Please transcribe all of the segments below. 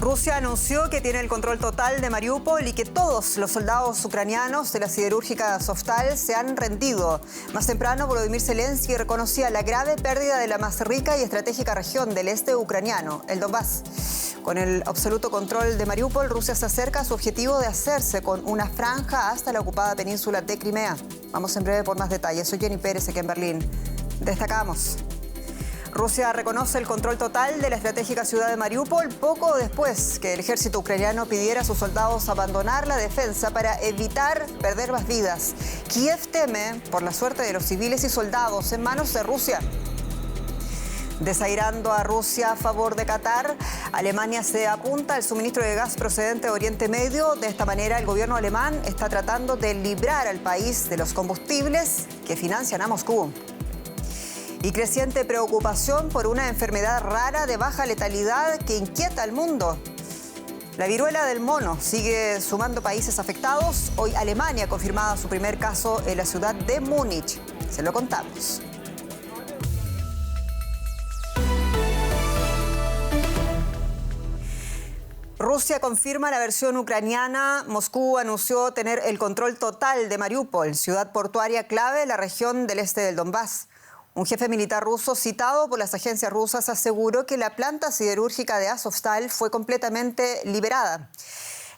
Rusia anunció que tiene el control total de Mariupol y que todos los soldados ucranianos de la siderúrgica Azovstal se han rendido. Más temprano, Volodymyr Zelensky reconocía la grave pérdida de la más rica y estratégica región del este ucraniano, el Donbass. Con el absoluto control de Mariupol, Rusia se acerca a su objetivo de hacerse con una franja hasta la ocupada península de Crimea. Vamos en breve por más detalles. Soy Jenny Pérez, aquí en Berlín. Destacamos. Rusia reconoce el control total de la estratégica ciudad de Mariupol poco después que el ejército ucraniano pidiera a sus soldados abandonar la defensa para evitar perder más vidas. Kiev teme por la suerte de los civiles y soldados en manos de Rusia. Desairando a Rusia a favor de Qatar, Alemania se apunta al suministro de gas procedente de Oriente Medio. De esta manera, el gobierno alemán está tratando de librar al país de los combustibles que financian a Moscú. Y creciente preocupación por una enfermedad rara de baja letalidad que inquieta al mundo. La viruela del mono sigue sumando países afectados. Hoy Alemania ha confirmado su primer caso en la ciudad de Múnich. Se lo contamos. Rusia confirma la versión ucraniana. Moscú anunció tener el control total de Mariupol, ciudad portuaria clave en la región del este del Donbass. Un jefe militar ruso citado por las agencias rusas aseguró que la planta siderúrgica de Azovstal fue completamente liberada.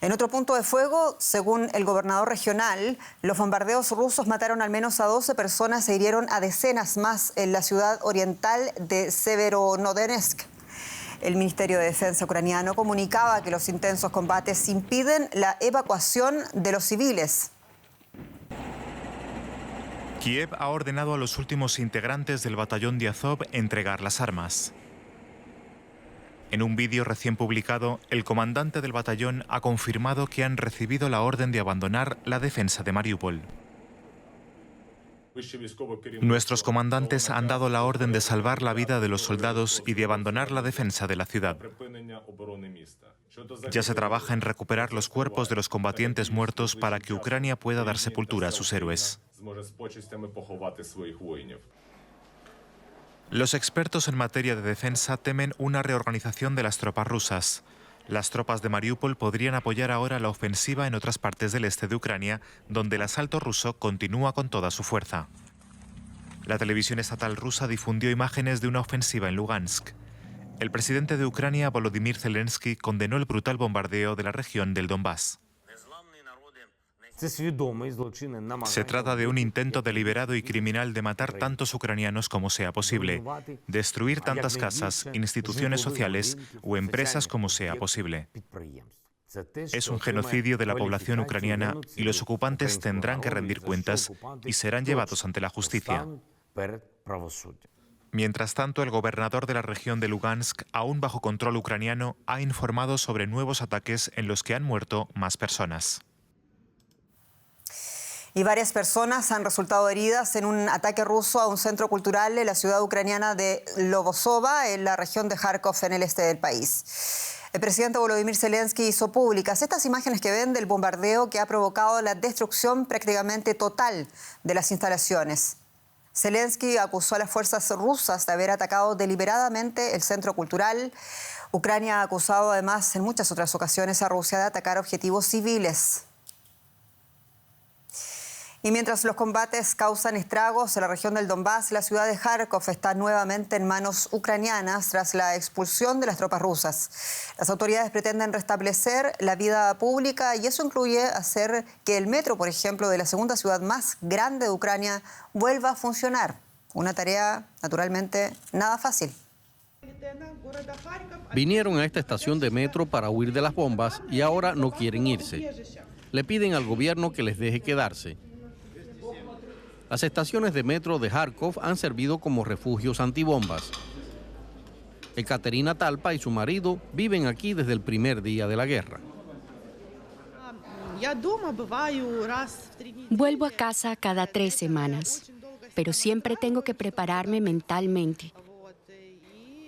En otro punto de fuego, según el gobernador regional, los bombardeos rusos mataron al menos a 12 personas e hirieron a decenas más en la ciudad oriental de Severodonetsk. El Ministerio de Defensa ucraniano comunicaba que los intensos combates impiden la evacuación de los civiles. Kiev ha ordenado a los últimos integrantes del batallón de Azov entregar las armas. En un vídeo recién publicado, el comandante del batallón ha confirmado que han recibido la orden de abandonar la defensa de Mariupol. Nuestros comandantes han dado la orden de salvar la vida de los soldados y de abandonar la defensa de la ciudad. Ya se trabaja en recuperar los cuerpos de los combatientes muertos para que Ucrania pueda dar sepultura a sus héroes. Los expertos en materia de defensa temen una reorganización de las tropas rusas. Las tropas de Mariupol podrían apoyar ahora la ofensiva en otras partes del este de Ucrania, donde el asalto ruso continúa con toda su fuerza. La televisión estatal rusa difundió imágenes de una ofensiva en Lugansk. El presidente de Ucrania, Volodymyr Zelensky, condenó el brutal bombardeo de la región del Donbass. Se trata de un intento deliberado y criminal de matar tantos ucranianos como sea posible, destruir tantas casas, instituciones sociales o empresas como sea posible. Es un genocidio de la población ucraniana y los ocupantes tendrán que rendir cuentas y serán llevados ante la justicia. Mientras tanto, el gobernador de la región de Lugansk, aún bajo control ucraniano, ha informado sobre nuevos ataques en los que han muerto más personas. Y varias personas han resultado heridas en un ataque ruso a un centro cultural en la ciudad ucraniana de Lobosova, en la región de Kharkov, en el este del país. El presidente Volodymyr Zelensky hizo públicas estas imágenes que ven del bombardeo que ha provocado la destrucción prácticamente total de las instalaciones. Zelensky acusó a las fuerzas rusas de haber atacado deliberadamente el centro cultural. Ucrania ha acusado además en muchas otras ocasiones a Rusia de atacar objetivos civiles. Y mientras los combates causan estragos en la región del Donbass, la ciudad de Kharkov está nuevamente en manos ucranianas tras la expulsión de las tropas rusas. Las autoridades pretenden restablecer la vida pública y eso incluye hacer que el metro, por ejemplo, de la segunda ciudad más grande de Ucrania vuelva a funcionar. Una tarea, naturalmente, nada fácil. Vinieron a esta estación de metro para huir de las bombas y ahora no quieren irse. Le piden al gobierno que les deje quedarse. Las estaciones de metro de Kharkov han servido como refugios antibombas. Ekaterina Talpa y su marido viven aquí desde el primer día de la guerra. Vuelvo a casa cada 3 semanas, pero siempre tengo que prepararme mentalmente.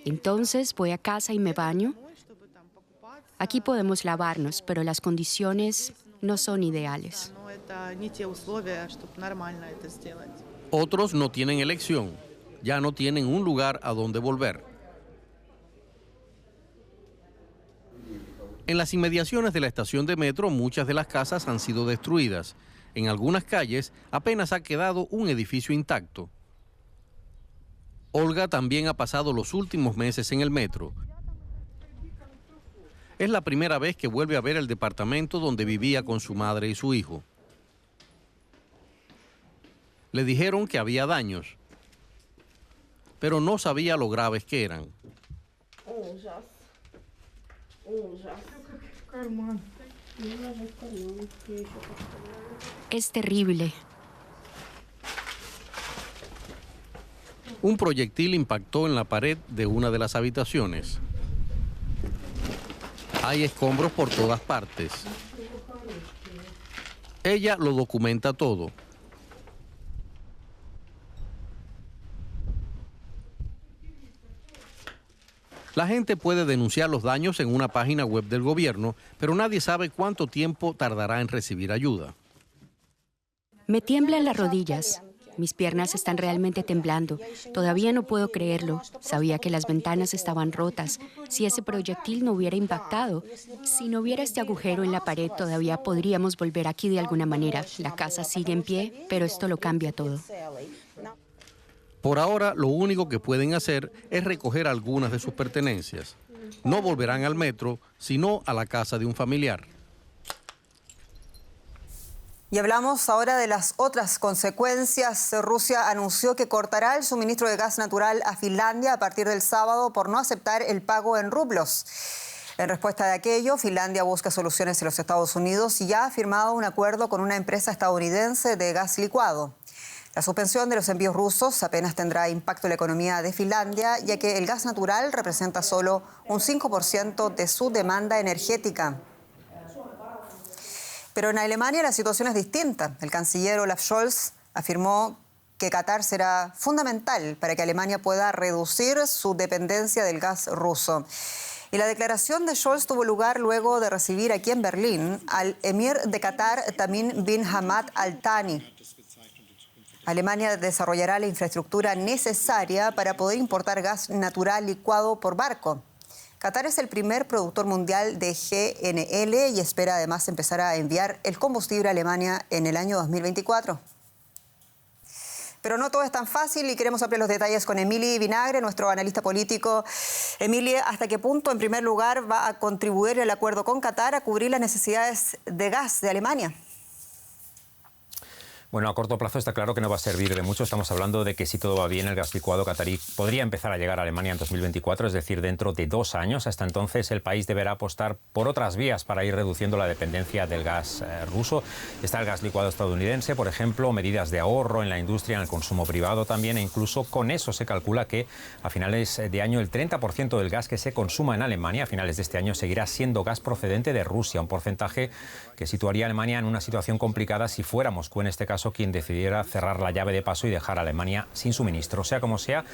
Entonces voy a casa y me baño. Aquí podemos lavarnos, pero las condiciones no son ideales. Otros no tienen elección, ya no tienen un lugar a donde volver. En las inmediaciones de la estación de metro, muchas de las casas han sido destruidas. En algunas calles apenas ha quedado un edificio intacto. Olga también ha pasado los últimos meses en el metro. Es la primera vez que vuelve a ver el departamento donde vivía con su madre y su hijo. Le dijeron que había daños, pero no sabía lo graves que eran. Es terrible. Un proyectil impactó en la pared de una de las habitaciones. Hay escombros por todas partes. Ella lo documenta todo. La gente puede denunciar los daños en una página web del gobierno, pero nadie sabe cuánto tiempo tardará en recibir ayuda. Me tiemblan las rodillas. Mis piernas están realmente temblando. Todavía no puedo creerlo. Sabía que las ventanas estaban rotas. Si ese proyectil no hubiera impactado, si no hubiera este agujero en la pared, todavía podríamos volver aquí de alguna manera. La casa sigue en pie, pero esto lo cambia todo. Por ahora, lo único que pueden hacer es recoger algunas de sus pertenencias. No volverán al metro, sino a la casa de un familiar. Y hablamos ahora de las otras consecuencias. Rusia anunció que cortará el suministro de gas natural a Finlandia a partir del sábado por no aceptar el pago en rublos. En respuesta de aquello, Finlandia busca soluciones en los Estados Unidos y ya ha firmado un acuerdo con una empresa estadounidense de gas licuado. La suspensión de los envíos rusos apenas tendrá impacto en la economía de Finlandia, ya que el gas natural representa solo un 5% de su demanda energética. Pero en Alemania la situación es distinta. El canciller Olaf Scholz afirmó que Qatar será fundamental para que Alemania pueda reducir su dependencia del gas ruso. Y la declaración de Scholz tuvo lugar luego de recibir aquí en Berlín al emir de Qatar, Tamim bin Hamad Al Thani. Alemania desarrollará la infraestructura necesaria para poder importar gas natural licuado por barco. Qatar es el primer productor mundial de GNL y espera además empezar a enviar el combustible a Alemania en el año 2024. Pero no todo es tan fácil y queremos ampliar los detalles con Emily Vinagre, nuestro analista político. Emily, ¿hasta qué punto, en primer lugar, va a contribuir el acuerdo con Qatar a cubrir las necesidades de gas de Alemania? Bueno, a corto plazo está claro que no va a servir de mucho. Estamos hablando de que si todo va bien, el gas licuado qatarí podría empezar a llegar a Alemania en 2024, es decir, dentro de 2 años. Hasta entonces el país deberá apostar por otras vías para ir reduciendo la dependencia del gas ruso. Está el gas licuado estadounidense, por ejemplo, medidas de ahorro en la industria, en el consumo privado también, e incluso con eso se calcula que a finales de año el 30% del gas que se consuma en Alemania a finales de este año seguirá siendo gas procedente de Rusia, un porcentaje que situaría a Alemania en una situación complicada si fuera Moscú, en este caso, quien decidiera cerrar la llave de paso y dejar a Alemania sin suministro. Sea como sea,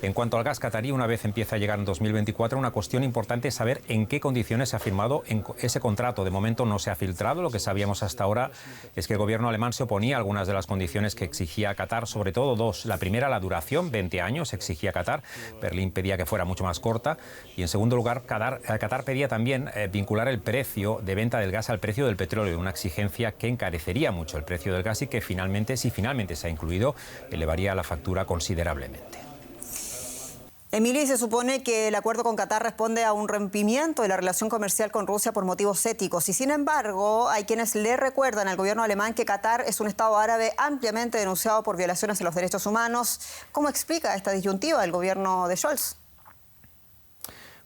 en cuanto al gas qatarí, una vez empiece a llegar en 2024, una cuestión importante es saber en qué condiciones se ha firmado ese contrato. De momento no se ha filtrado. Lo que sabíamos hasta ahora es que el gobierno alemán se oponía a algunas de las condiciones que exigía Qatar, sobre todo 2. La primera, la duración, 20 años exigía Qatar. Berlín pedía que fuera mucho más corta. Y en segundo lugar, Qatar pedía también vincular el precio de venta del gas al precio del petróleo, una exigencia que encarecería mucho el precio del gas y que si finalmente se ha incluido, elevaría la factura considerablemente. Emily, se supone que el acuerdo con Qatar responde a un rompimiento de la relación comercial con Rusia por motivos éticos. Y sin embargo, hay quienes le recuerdan al gobierno alemán que Qatar es un Estado árabe ampliamente denunciado por violaciones de los derechos humanos. ¿Cómo explica esta disyuntiva el gobierno de Scholz?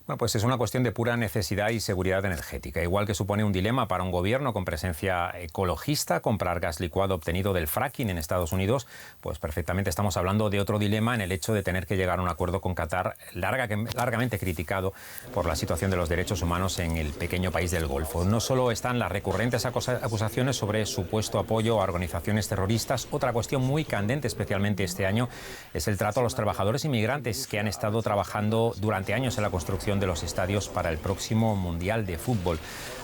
Bueno, pues es una cuestión de pura necesidad y seguridad energética. Igual que supone un dilema para un gobierno con presencia ecologista comprar gas licuado obtenido del fracking en Estados Unidos, pues perfectamente estamos hablando de otro dilema en el hecho de tener que llegar a un acuerdo con Qatar largamente criticado por la situación de los derechos humanos en el pequeño país del Golfo. No solo están las recurrentes acusaciones sobre supuesto apoyo a organizaciones terroristas, otra cuestión muy candente, especialmente este año, es el trato a los trabajadores inmigrantes que han estado trabajando durante años en la construcción construcción de los estadios para el próximo Mundial de Fútbol.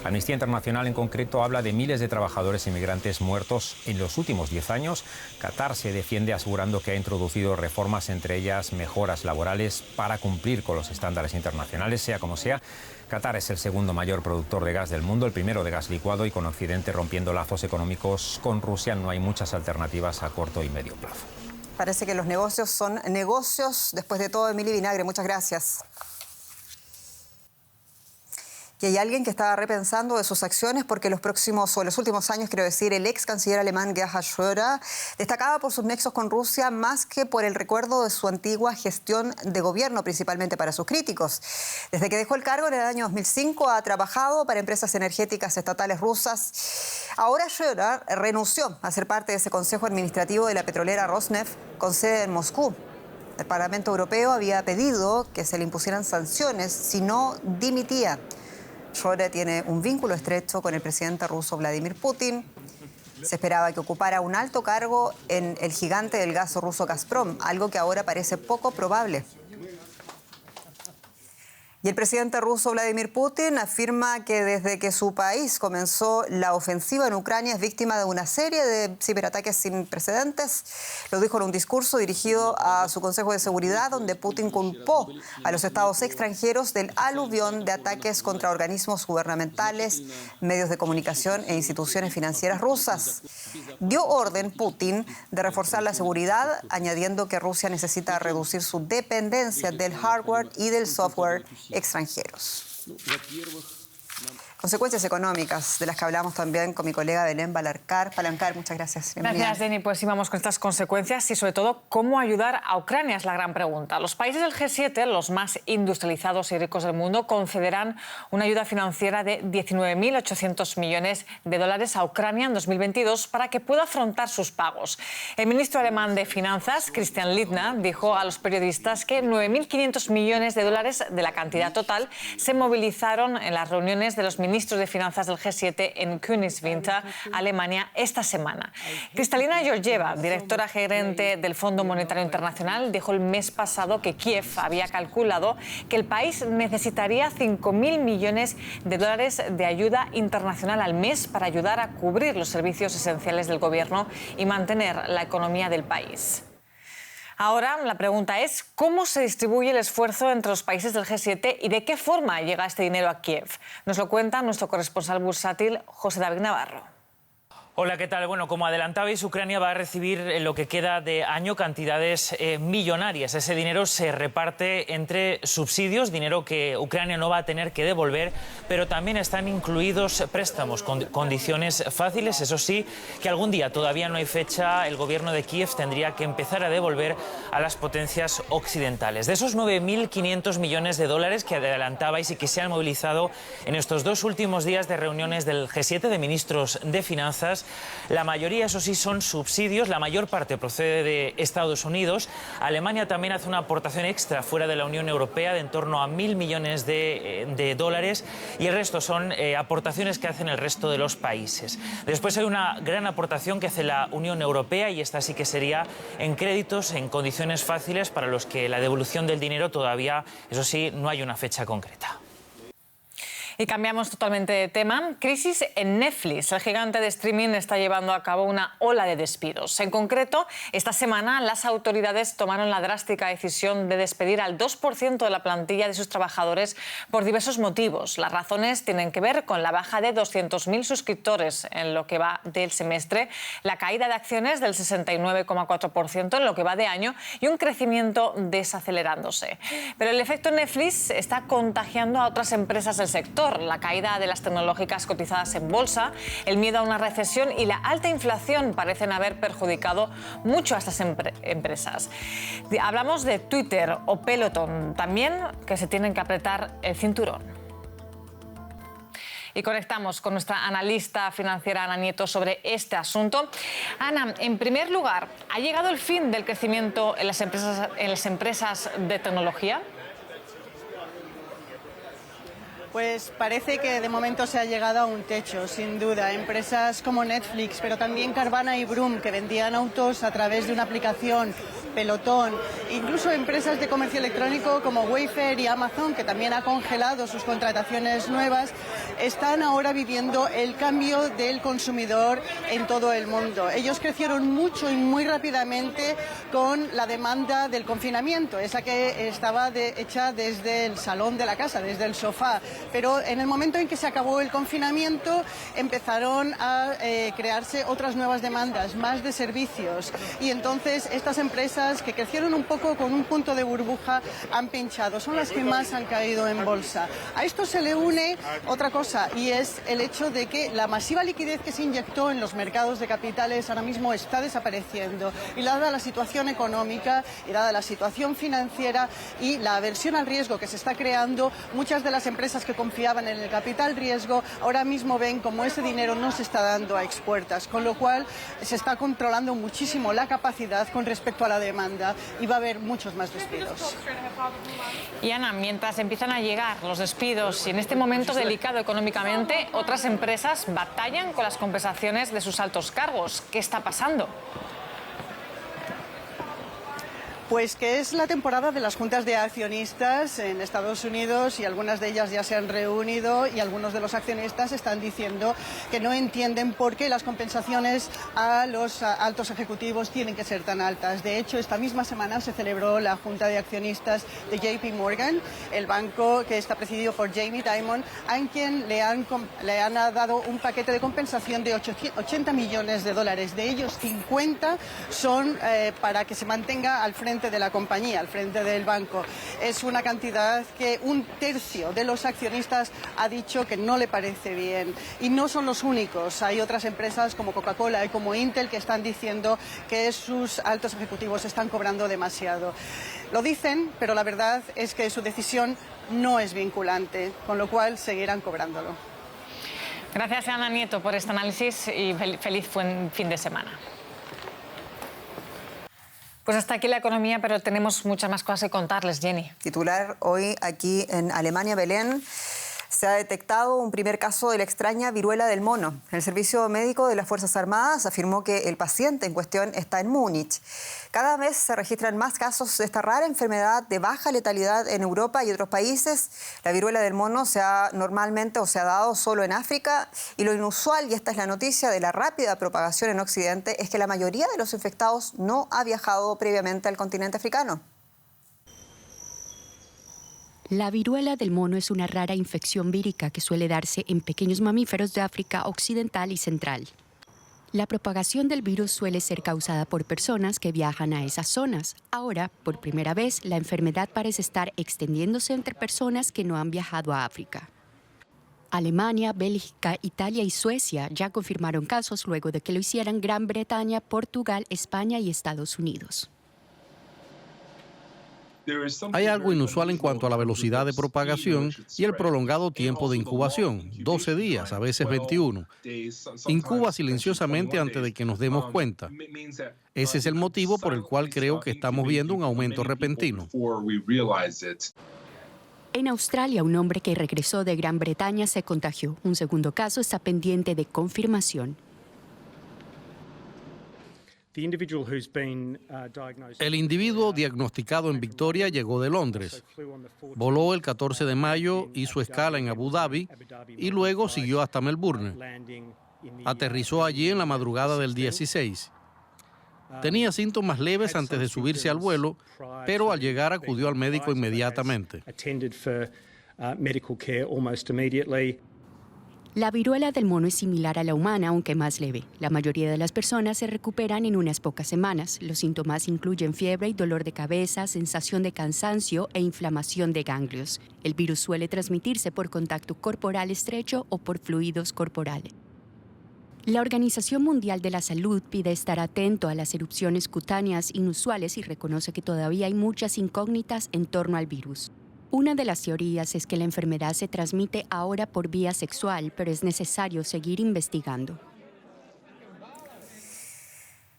Amnistía Internacional en concreto habla de miles de trabajadores inmigrantes muertos en los últimos 10 años. Qatar se defiende asegurando que ha introducido reformas, entre ellas mejoras laborales, para cumplir con los estándares internacionales. Sea como sea, Qatar es el segundo mayor productor de gas del mundo, el primero de gas licuado, y con Occidente rompiendo lazos económicos con Rusia no hay muchas alternativas a corto y medio plazo. Parece que los negocios son negocios. Después de todo, Emily Vinagre, muchas gracias. Y hay alguien que está repensando de sus acciones porque los últimos años, quiero decir, el ex canciller alemán Gerhard Schröder destacaba por sus nexos con Rusia más que por el recuerdo de su antigua gestión de gobierno, principalmente para sus críticos. Desde que dejó el cargo en el año 2005 ha trabajado para empresas energéticas estatales rusas. Ahora Schröder renunció a ser parte de ese consejo administrativo de la petrolera Rosneft con sede en Moscú. El Parlamento Europeo había pedido que se le impusieran sanciones si no dimitía. Schröder tiene un vínculo estrecho con el presidente ruso Vladimir Putin. Se esperaba que ocupara un alto cargo en el gigante del gas ruso Gazprom, algo que ahora parece poco probable. Y el presidente ruso Vladimir Putin afirma que desde que su país comenzó la ofensiva en Ucrania es víctima de una serie de ciberataques sin precedentes. Lo dijo en un discurso dirigido a su Consejo de Seguridad, donde Putin culpó a los estados extranjeros del aluvión de ataques contra organismos gubernamentales, medios de comunicación e instituciones financieras rusas. Dio orden Putin de reforzar la seguridad, añadiendo que Rusia necesita reducir su dependencia del hardware y del software extranjeros. Consecuencias económicas de las que hablamos también con mi colega Belén Palancar. Muchas gracias. Bienvenida. Gracias, Deni. Pues sí, vamos con estas consecuencias y sobre todo cómo ayudar a Ucrania es la gran pregunta. Los países del G7, los más industrializados y ricos del mundo, concederán una ayuda financiera de 19.800 millones de dólares a Ucrania en 2022 para que pueda afrontar sus pagos. El ministro alemán de Finanzas, Christian Lindner, dijo a los periodistas que 9.500 millones de dólares de la cantidad total se movilizaron en las reuniones de los ministros de Finanzas del G7 en Königswinter, Alemania, esta semana. Kristalina Georgieva, directora gerente del Fondo Monetario Internacional, dijo el mes pasado que Kiev había calculado que el país necesitaría 5.000 millones de dólares de ayuda internacional al mes para ayudar a cubrir los servicios esenciales del gobierno y mantener la economía del país. Ahora la pregunta es ¿cómo se distribuye el esfuerzo entre los países del G7 y de qué forma llega este dinero a Kiev? Nos lo cuenta nuestro corresponsal bursátil, José David Navarro. Hola, ¿qué tal? Bueno, como adelantabais, Ucrania va a recibir en lo que queda de año cantidades millonarias. Ese dinero se reparte entre subsidios, dinero que Ucrania no va a tener que devolver, pero también están incluidos préstamos con condiciones fáciles. Eso sí, que algún día, todavía no hay fecha, el gobierno de Kiev tendría que empezar a devolver a las potencias occidentales. De esos 9.500 millones de dólares que adelantabais y que se han movilizado en estos dos últimos días de reuniones del G7 de ministros de Finanzas, la mayoría, eso sí, son subsidios. La mayor parte procede de Estados Unidos. Alemania también hace una aportación extra fuera de la Unión Europea de en torno a 1.000 millones de dólares y el resto son aportaciones que hacen el resto de los países. Después hay una gran aportación que hace la Unión Europea y esta sí que sería en créditos en condiciones fáciles para los que la devolución del dinero todavía, eso sí, no hay una fecha concreta. Y cambiamos totalmente de tema. Crisis en Netflix. El gigante de streaming está llevando a cabo una ola de despidos. En concreto, esta semana las autoridades tomaron la drástica decisión de despedir al 2% de la plantilla de sus trabajadores por diversos motivos. Las razones tienen que ver con la baja de 200.000 suscriptores en lo que va del semestre, la caída de acciones del 69,4% en lo que va de año y un crecimiento desacelerándose. Pero el efecto Netflix está contagiando a otras empresas del sector. La caída de las tecnológicas cotizadas en bolsa, el miedo a una recesión y la alta inflación parecen haber perjudicado mucho a estas empresas. Hablamos de Twitter o Peloton también, que se tienen que apretar el cinturón. Y conectamos con nuestra analista financiera Ana Nieto sobre este asunto. Ana, en primer lugar, ¿ha llegado el fin del crecimiento en las empresas de tecnología? Pues parece que de momento se ha llegado a un techo, sin duda. Empresas como Netflix, pero también Carvana y Vroom, que vendían autos a través de una aplicación Pelotón, incluso empresas de comercio electrónico como Wayfair y Amazon, que también ha congelado sus contrataciones nuevas, están ahora viviendo el cambio del consumidor en todo el mundo. Ellos crecieron mucho y muy rápidamente con la demanda del confinamiento, esa que estaba hecha desde el salón de la casa, desde el sofá. Pero en el momento en que se acabó el confinamiento, empezaron a crearse otras nuevas demandas, más de servicios. Y entonces estas empresas que crecieron un poco con un punto de burbuja han pinchado, son las que más han caído en bolsa. A esto se le une otra cosa, y es el hecho de que la masiva liquidez que se inyectó en los mercados de capitales ahora mismo está desapareciendo, y dada la situación económica y dada la situación financiera y la aversión al riesgo que se está creando, muchas de las empresas que confiaban en el capital riesgo ahora mismo ven como ese dinero no se está dando a expuertas, con lo cual se está controlando muchísimo la capacidad con respecto a la demanda y va a haber muchos más despidos. Y Ana, mientras empiezan a llegar los despidos y en este momento delicado económicamente, otras empresas batallan con las compensaciones de sus altos cargos. ¿Qué está pasando? Pues que es la temporada de las juntas de accionistas en Estados Unidos, y algunas de ellas ya se han reunido, y algunos de los accionistas están diciendo que no entienden por qué las compensaciones a los altos ejecutivos tienen que ser tan altas. De hecho, esta misma semana se celebró la junta de accionistas de JP Morgan, el banco que está presidido por Jamie Dimon, a quien le han dado un paquete de compensación de 80 millones de dólares. De ellos, 50 son para que se mantenga al frente de la compañía, al frente del banco. Es una cantidad que un tercio de los accionistas ha dicho que no le parece bien. Y no son los únicos. Hay otras empresas como Coca-Cola y como Intel que están diciendo que sus altos ejecutivos están cobrando demasiado. Lo dicen, pero la verdad es que su decisión no es vinculante, con lo cual seguirán cobrándolo. Gracias, Ana Nieto, por este análisis y feliz fin de semana. Pues hasta aquí la economía, pero tenemos muchas más cosas que contarles, Jenny. Titular hoy aquí en Alemania, Belén. Se ha detectado un primer caso de la extraña viruela del mono. El Servicio Médico de las Fuerzas Armadas afirmó que el paciente en cuestión está en Múnich. Cada vez se registran más casos de esta rara enfermedad de baja letalidad en Europa y otros países. La viruela del mono se ha dado solo en África, y lo inusual, y esta es la noticia de la rápida propagación en Occidente, es que la mayoría de los infectados no ha viajado previamente al continente africano. La viruela del mono es una rara infección vírica que suele darse en pequeños mamíferos de África occidental y central. La propagación del virus suele ser causada por personas que viajan a esas zonas. Ahora, por primera vez, la enfermedad parece estar extendiéndose entre personas que no han viajado a África. Alemania, Bélgica, Italia y Suecia ya confirmaron casos luego de que lo hicieran Gran Bretaña, Portugal, España y Estados Unidos. Hay algo inusual en cuanto a la velocidad de propagación y el prolongado tiempo de incubación, 12 días, a veces 21. Incuba silenciosamente antes de que nos demos cuenta. Ese es el motivo por el cual creo que estamos viendo un aumento repentino. En Australia, un hombre que regresó de Gran Bretaña se contagió. Un segundo caso está pendiente de confirmación. El individuo diagnosticado en Victoria llegó de Londres. Voló el 14 de mayo, hizo escala en Abu Dhabi y luego siguió hasta Melbourne. Aterrizó allí en la madrugada del 16. Tenía síntomas leves antes de subirse al vuelo, pero al llegar acudió al médico inmediatamente. La viruela del mono es similar a la humana, aunque más leve. La mayoría de las personas se recuperan en unas pocas semanas. Los síntomas incluyen fiebre y dolor de cabeza, sensación de cansancio e inflamación de ganglios. El virus suele transmitirse por contacto corporal estrecho o por fluidos corporales. La Organización Mundial de la Salud pide estar atento a las erupciones cutáneas inusuales y reconoce que todavía hay muchas incógnitas en torno al virus. Una de las teorías es que la enfermedad se transmite ahora por vía sexual, pero es necesario seguir investigando.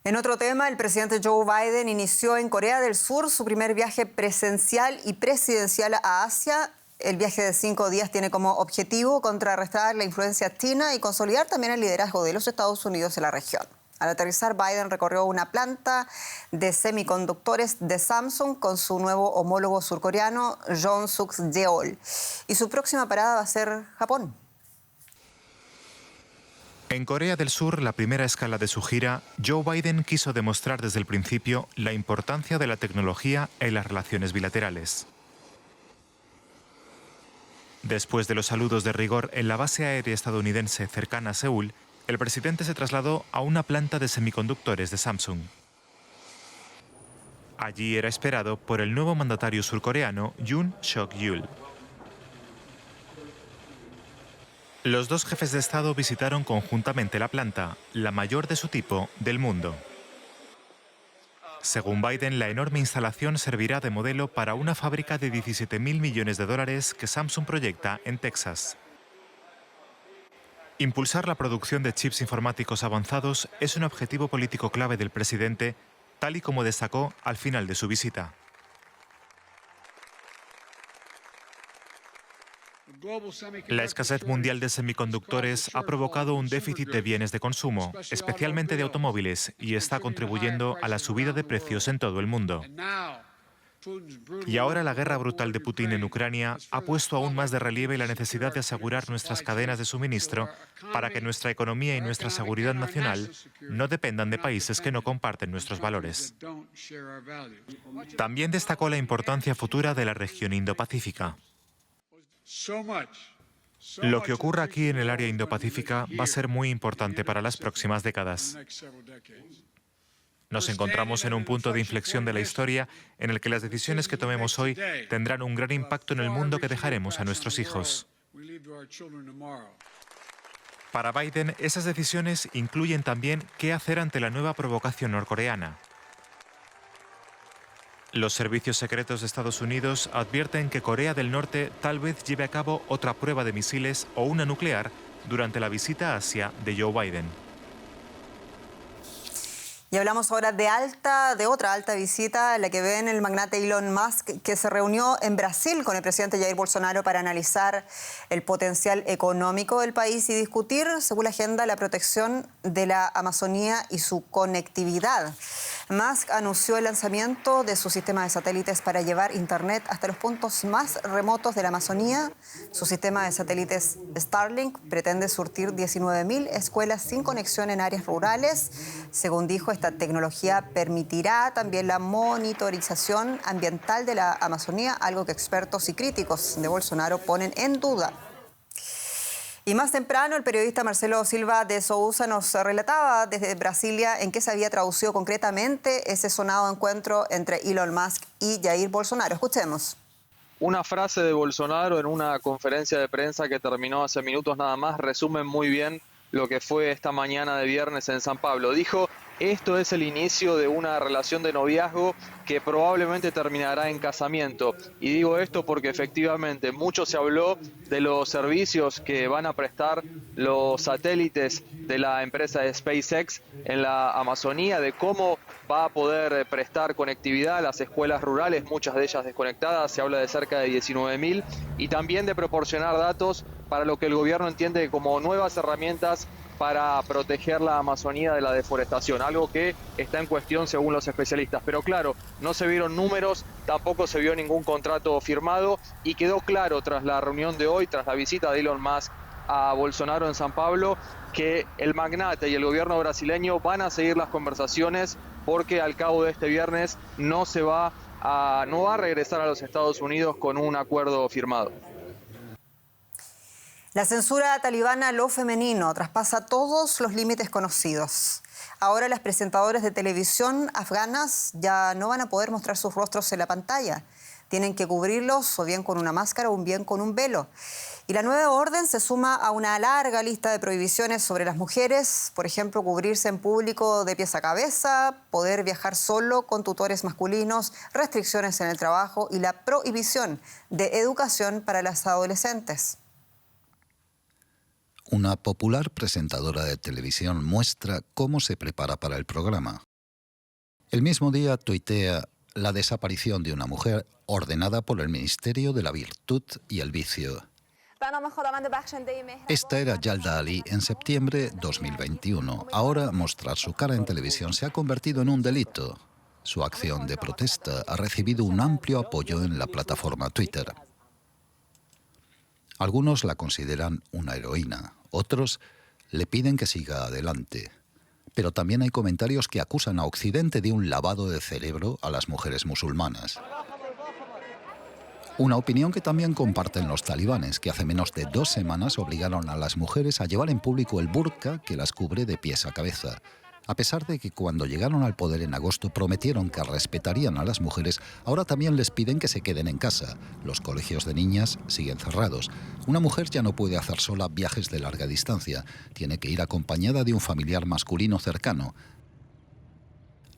En otro tema, el presidente Joe Biden inició en Corea del Sur su primer viaje presencial y presidencial a Asia. El viaje de 5 días tiene como objetivo contrarrestar la influencia china y consolidar también el liderazgo de los Estados Unidos en la región. Al aterrizar, Biden recorrió una planta de semiconductores de Samsung con su nuevo homólogo surcoreano, Yoon Suk-yeol. Y su próxima parada va a ser Japón. En Corea del Sur, la primera escala de su gira, Joe Biden quiso demostrar desde el principio la importancia de la tecnología en las relaciones bilaterales. Después de los saludos de rigor en la base aérea estadounidense cercana a Seúl, el presidente se trasladó a una planta de semiconductores de Samsung. Allí era esperado por el nuevo mandatario surcoreano, Yoon Suk-yeol. Los dos jefes de Estado visitaron conjuntamente la planta, la mayor de su tipo del mundo. Según Biden, la enorme instalación servirá de modelo para una fábrica de 17.000 millones de dólares que Samsung proyecta en Texas. Impulsar la producción de chips informáticos avanzados es un objetivo político clave del presidente, tal y como destacó al final de su visita. La escasez mundial de semiconductores ha provocado un déficit de bienes de consumo, especialmente de automóviles, y está contribuyendo a la subida de precios en todo el mundo. Y ahora la guerra brutal de Putin en Ucrania ha puesto aún más de relieve la necesidad de asegurar nuestras cadenas de suministro para que nuestra economía y nuestra seguridad nacional no dependan de países que no comparten nuestros valores. También destacó la importancia futura de la región Indo-Pacífica. Lo que ocurra aquí en el área Indo-Pacífica va a ser muy importante para las próximas décadas. Nos encontramos en un punto de inflexión de la historia en el que las decisiones que tomemos hoy tendrán un gran impacto en el mundo que dejaremos a nuestros hijos. Para Biden, esas decisiones incluyen también qué hacer ante la nueva provocación norcoreana. Los servicios secretos de Estados Unidos advierten que Corea del Norte tal vez lleve a cabo otra prueba de misiles o una nuclear durante la visita a Asia de Joe Biden. Y hablamos ahora de otra alta visita, la que ven el magnate Elon Musk, que se reunió en Brasil con el presidente Jair Bolsonaro para analizar el potencial económico del país y discutir, según la agenda, la protección de la Amazonía y su conectividad. Musk anunció el lanzamiento de su sistema de satélites para llevar Internet hasta los puntos más remotos de la Amazonía. Su sistema de satélites Starlink pretende surtir 19.000 escuelas sin conexión en áreas rurales. Según dijo, esta tecnología permitirá también la monitorización ambiental de la Amazonía, algo que expertos y críticos de Bolsonaro ponen en duda. Y más temprano, el periodista Marcelo Silva de Sousa nos relataba desde Brasilia en qué se había traducido concretamente ese sonado encuentro entre Elon Musk y Jair Bolsonaro. Escuchemos. Una frase de Bolsonaro en una conferencia de prensa que terminó hace minutos nada más resume muy bien lo que fue esta mañana de viernes en San Pablo. Dijo: esto es el inicio de una relación de noviazgo que probablemente terminará en casamiento. Y digo esto porque efectivamente mucho se habló de los servicios que van a prestar los satélites de la empresa de SpaceX en la Amazonía, de cómo va a poder prestar conectividad a las escuelas rurales, muchas de ellas desconectadas, se habla de cerca de 19.000, y también de proporcionar datos para lo que el gobierno entiende como nuevas herramientas para proteger la Amazonía de la deforestación, algo que está en cuestión según los especialistas. Pero claro, no se vieron números, tampoco se vio ningún contrato firmado, y quedó claro tras la reunión de hoy, tras la visita de Elon Musk a Bolsonaro en San Pablo, que el magnate y el gobierno brasileño van a seguir las conversaciones, porque al cabo de este viernes no va a regresar a los Estados Unidos con un acuerdo firmado. La censura talibana a lo femenino traspasa todos los límites conocidos. Ahora las presentadoras de televisión afganas ya no van a poder mostrar sus rostros en la pantalla. Tienen que cubrirlos o bien con una máscara o bien con un velo. Y la nueva orden se suma a una larga lista de prohibiciones sobre las mujeres, por ejemplo, cubrirse en público de pies a cabeza, poder viajar solo con tutores masculinos, restricciones en el trabajo y la prohibición de educación para las adolescentes. Una popular presentadora de televisión muestra cómo se prepara para el programa. El mismo día tuitea la desaparición de una mujer ordenada por el Ministerio de la Virtud y el Vicio. Esta era Yalda Ali en septiembre 2021. Ahora mostrar su cara en televisión se ha convertido en un delito. Su acción de protesta ha recibido un amplio apoyo en la plataforma Twitter. Algunos la consideran una heroína, otros le piden que siga adelante. Pero también hay comentarios que acusan a Occidente de un lavado de cerebro a las mujeres musulmanas. Una opinión que también comparten los talibanes, que hace menos de 2 semanas obligaron a las mujeres a llevar en público el burka que las cubre de pies a cabeza. A pesar de que cuando llegaron al poder en agosto prometieron que respetarían a las mujeres, ahora también les piden que se queden en casa. Los colegios de niñas siguen cerrados. Una mujer ya no puede hacer sola viajes de larga distancia. Tiene que ir acompañada de un familiar masculino cercano.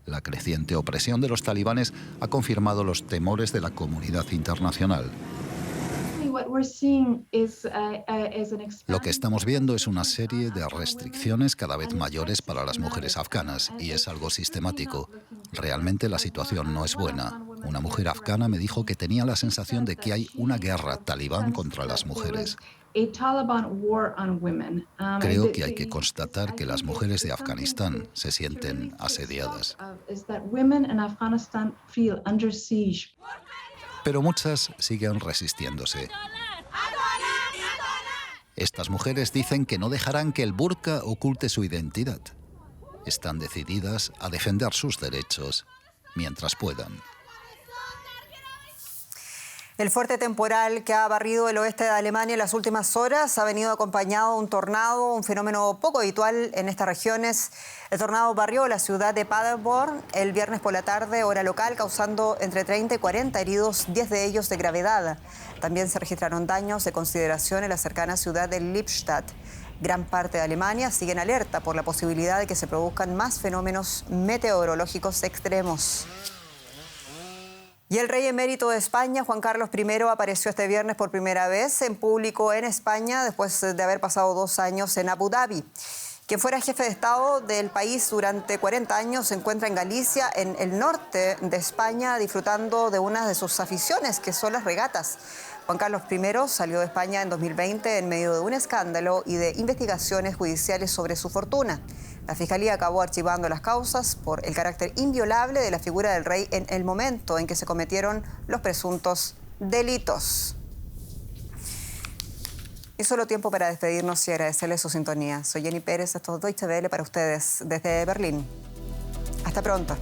La creciente opresión de los talibanes ha confirmado los temores de la comunidad internacional. Lo que estamos viendo es una serie de restricciones cada vez mayores para las mujeres afganas y es algo sistemático. Realmente la situación no es buena. Una mujer afgana me dijo que tenía la sensación de que hay una guerra talibán contra las mujeres. Creo que hay que constatar que las mujeres de Afganistán se sienten asediadas. Pero muchas siguen resistiéndose. Estas mujeres dicen que no dejarán que el burka oculte su identidad. Están decididas a defender sus derechos mientras puedan. El fuerte temporal que ha barrido el oeste de Alemania en las últimas horas ha venido acompañado de un tornado, un fenómeno poco habitual en estas regiones. El tornado barrió la ciudad de Paderborn el viernes por la tarde, hora local, causando entre 30 y 40 heridos, 10 de ellos de gravedad. También se registraron daños de consideración en la cercana ciudad de Lippstadt. Gran parte de Alemania sigue en alerta por la posibilidad de que se produzcan más fenómenos meteorológicos extremos. Y el rey emérito de España, Juan Carlos I, apareció este viernes por primera vez en público en España después de haber pasado 2 años en Abu Dhabi. Quien fuera jefe de Estado del país durante 40 años se encuentra en Galicia, en el norte de España, disfrutando de una de sus aficiones, que son las regatas. Juan Carlos I salió de España en 2020 en medio de un escándalo y de investigaciones judiciales sobre su fortuna. La Fiscalía acabó archivando las causas por el carácter inviolable de la figura del rey en el momento en que se cometieron los presuntos delitos. Y solo tiempo para despedirnos y agradecerles su sintonía. Soy Jenny Pérez, esto es Deutsche Welle para ustedes desde Berlín. Hasta pronto.